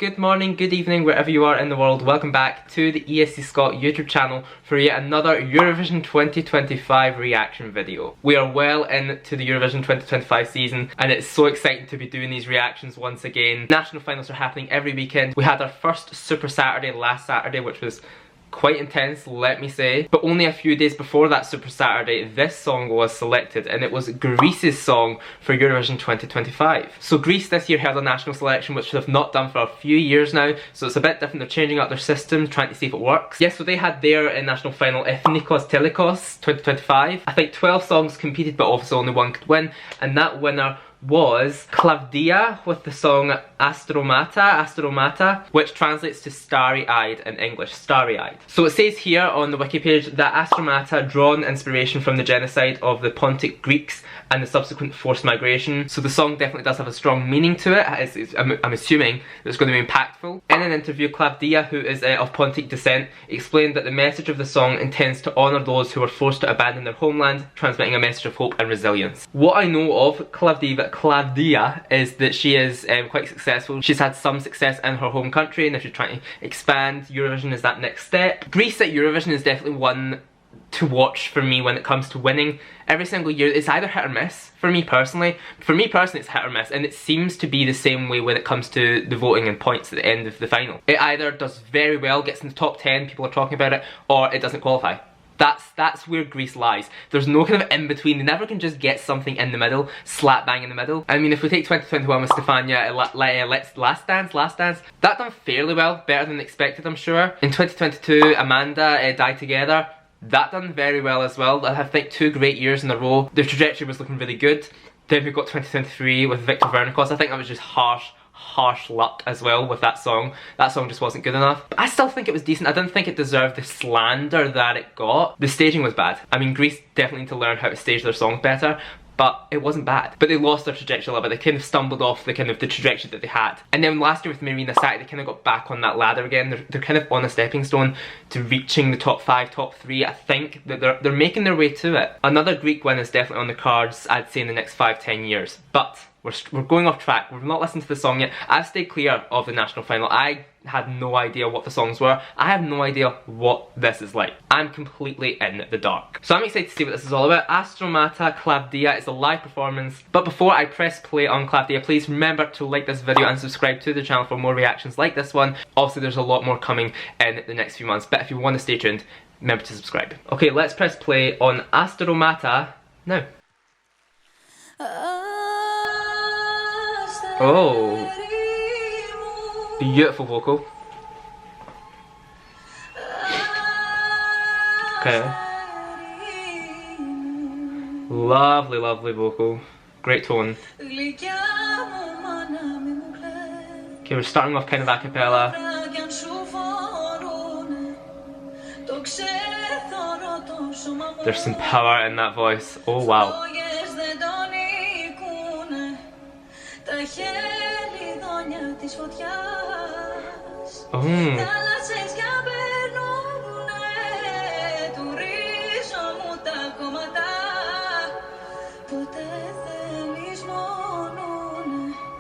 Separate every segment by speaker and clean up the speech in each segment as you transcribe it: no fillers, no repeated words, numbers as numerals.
Speaker 1: good morning, good evening, wherever you are in the world. Welcome back to the Eesti Scot YouTube channel for yet another Eurovision 2025 reaction video. We are well into the Eurovision 2025 season and it's so exciting to be doing these reactions once again. National finals are happening every weekend. We had our first Super Saturday last Saturday, which was quite intense, let me say. But only a few days before that Super Saturday, this song was selected, and it was Greece's song for Eurovision 2025. So Greece this year held a national selection, which they've not done for a few years now, so it's a bit different. They're changing up their system, trying to see if it works. Yes, so they had their national final, Ethnikos Telikos 2025. I think 12 songs competed, but obviously only one could win, and that winner was Klavdia with the song Asteromata, which translates to starry-eyed in English, starry-eyed. So it says here on the wiki page that Asteromata drawn inspiration from the genocide of the Pontic Greeks and the subsequent forced migration. So the song definitely does have a strong meaning to it. I'm assuming it's going to be impactful. In an interview, Klavdia, who is of Pontic descent, explained that the message of the song intends to honour those who were forced to abandon their homeland, transmitting a message of hope and resilience. What I know of Klavdia is that she is quite successful. She's had some success in her home country, and if you're trying to expand, Eurovision is that next step. Greece at Eurovision is definitely one to watch for me when it comes to winning. Every single year it's either hit or miss for me personally. For me personally it's hit or miss, and it seems to be the same way when it comes to the voting and points at the end of the final. It either does very well, gets in the top 10, people are talking about it, or it doesn't qualify. That's where Greece lies. There's no kind of in between. They never can just get something in the middle, slap bang in the middle. I mean, if we take 2021 with Stefania, Last Dance, that done fairly well, better than expected, I'm sure. In 2022, Amanda, Die Together, that done very well as well. I think 2 great years in a row. The trajectory was looking really good. Then we got 2023 with Victor Vernicos. I think that was just harsh luck as well with that song. That song just wasn't good enough. But I still think it was decent. I didn't think it deserved the slander that it got. The staging was bad. I mean, Greece definitely need to learn how to stage their songs better, but it wasn't bad. But they lost their trajectory a little bit. They kind of stumbled off the trajectory that they had. And then last year with Marina Sati, they kind of got back on that ladder again. They're kind of on a stepping stone to reaching the top 5, top 3. I think that they're making their way to it. Another Greek win is definitely on the cards, I'd say, in the next 5-10 years. But we're going off track. We've not listened to the song yet. I've stayed clear of the national final. I had no idea what the songs were. I have no idea what this is like. I'm completely in the dark. So I'm excited to see what this is all about. Asteromata Klavdia is a live performance. But before I press play on Klavdia, please remember to like this video and subscribe to the channel for more reactions like this one. Obviously there's a lot more coming in the next few months, but if you want to stay tuned, remember to subscribe. Okay, let's press play on Asteromata now. Oh, beautiful vocal. Okay. Lovely, lovely vocal. Great tone. Okay, we're starting off kind of a cappella. There's some power in that voice. Oh wow. Oh.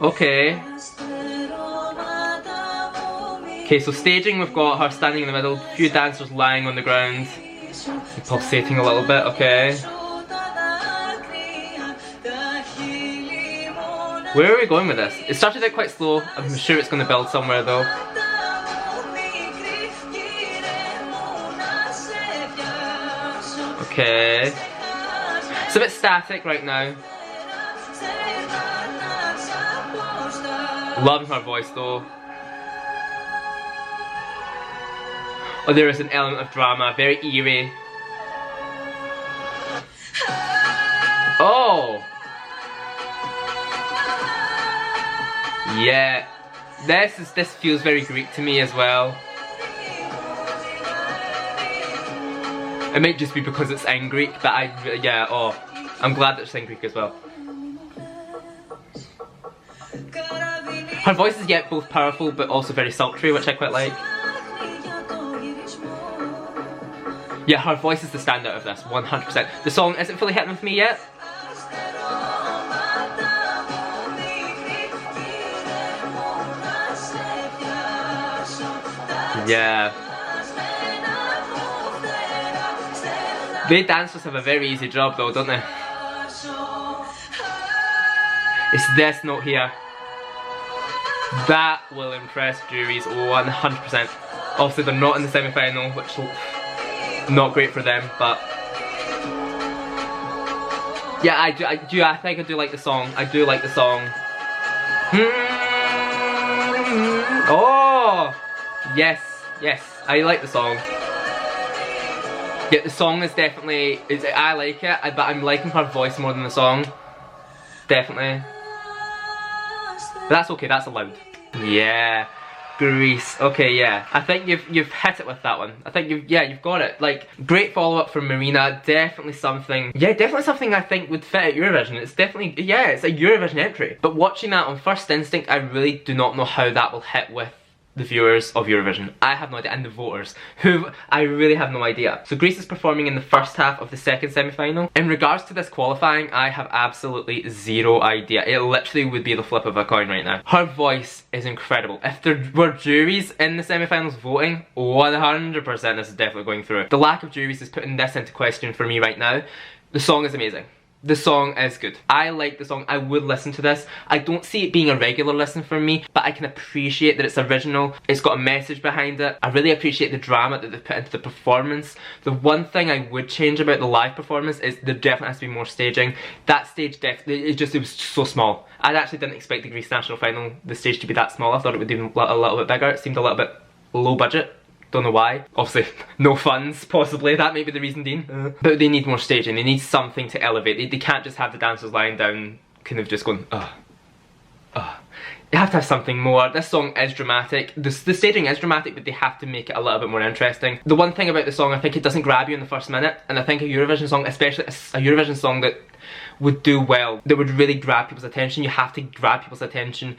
Speaker 1: Okay. Okay, so staging, we've got her standing in the middle, a few dancers lying on the ground, pulsating a little bit, okay. Where are we going with this? It started out quite slow. I'm sure it's going to build somewhere though. Okay. It's a bit static right now. Loving her voice though. Oh, there is an element of drama, very eerie. Oh! Yeah, this feels very Greek to me as well. It might just be because it's in Greek, but I'm glad that it's in Greek as well. Her voice is yet both powerful but also very sultry, which I quite like. Yeah, her voice is the standout of this, 100%. The song isn't fully hitting with me yet. Yeah. They dancers have a very easy job though, don't they? It's this note here. That will impress juries 100%. Obviously they're not in the semi-final, which will not great for them, but yeah, I think I do like the song. I do like the song. Oh! Yes, yes, I like the song. Yeah, the song is definitely, I like it, but I'm liking her voice more than the song. Definitely. But that's okay, that's allowed. Yeah. Greece. Okay, yeah. I think you've hit it with that one. I think you've got it. Like, great follow-up from Marina. Definitely something. Yeah, definitely something I think would fit at Eurovision. It's definitely, yeah, it's a Eurovision entry. But watching that on first instinct, I really do not know how that will hit with the viewers of Eurovision. I have no idea, and the voters, who I really have no idea. So Greece is performing in the first half of the second semi-final. In regards to this qualifying, I have absolutely zero idea. It literally would be the flip of a coin right now. Her voice is incredible. If there were juries in the semi-finals voting, 100% this is definitely going through. The lack of juries is putting this into question for me right now. The song is amazing. The song is good. I like the song. I would listen to this. I don't see it being a regular listen for me, but I can appreciate that it's original. It's got a message behind it. I really appreciate the drama that they put into the performance. The one thing I would change about the live performance is there definitely has to be more staging. That stage definitely, it was so small. I actually didn't expect the Greece national final, the stage to be that small. I thought it would be a little bit bigger. It seemed a little bit low budget. Don't know why. Obviously, no funds, possibly. That may be the reason, Dean. But they need more staging. They need something to elevate. They can't just have the dancers lying down, kind of just going, ugh. They have to have something more. This song is dramatic. The staging is dramatic, but they have to make it a little bit more interesting. The one thing about the song, I think it doesn't grab you in the first minute. And I think a Eurovision song, especially a Eurovision song that would do well, that would really grab people's attention, you have to grab people's attention,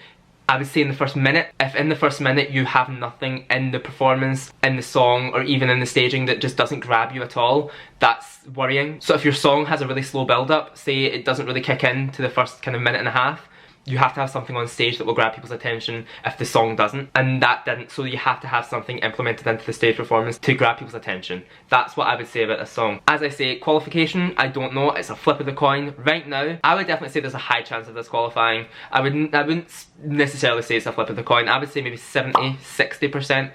Speaker 1: I would say, in the first minute. If in the first minute you have nothing in the performance, in the song, or even in the staging that just doesn't grab you at all, that's worrying. So if your song has a really slow build up, say it doesn't really kick in to the first kind of minute and a half, you have to have something on stage that will grab people's attention if the song doesn't. And that didn't, so you have to have something implemented into the stage performance to grab people's attention. That's what I would say about this song. As I say, qualification, I don't know, it's a flip of the coin. Right now, I would definitely say there's a high chance of this qualifying. I wouldn't necessarily say it's a flip of the coin. I would say maybe 70–60%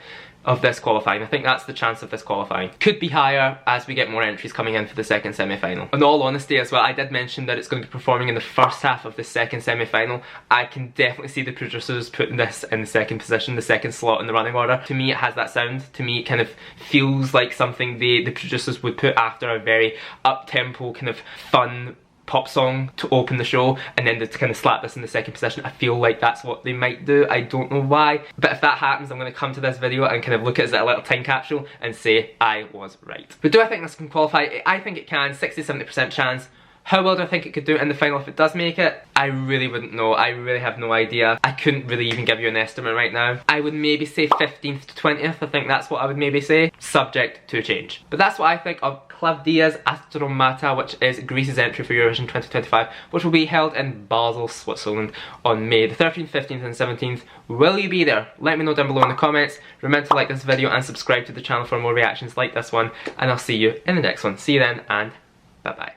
Speaker 1: of this qualifying. I think that's the chance of this qualifying. Could be higher as we get more entries coming in for the second semi-final. In all honesty as well, I did mention that it's going to be performing in the first half of the second semi-final. I can definitely see the producers putting this in the second position, the second slot in the running order. To me it has that sound. To me it kind of feels like something the producers would put after a very up-tempo, kind of fun pop song to open the show, and then to kind of slap this in the second position. I feel like that's what they might do. I don't know why, but if that happens, I'm going to come to this video and kind of look at it as a little time capsule and say I was right. But do I think this can qualify? I think it can. 60–70% chance. How well do I think it could do in the final if it does make it? I really wouldn't know. I really have no idea. I couldn't really even give you an estimate right now. I would maybe say 15th to 20th. I think that's what I would maybe say. Subject to change. But that's what I think of Klavdia's Asteromata, which is Greece's entry for Eurovision 2025, which will be held in Basel, Switzerland on May the 13th, 15th and 17th. Will you be there? Let me know down below in the comments. Remember to like this video and subscribe to the channel for more reactions like this one. And I'll see you in the next one. See you then, and bye bye.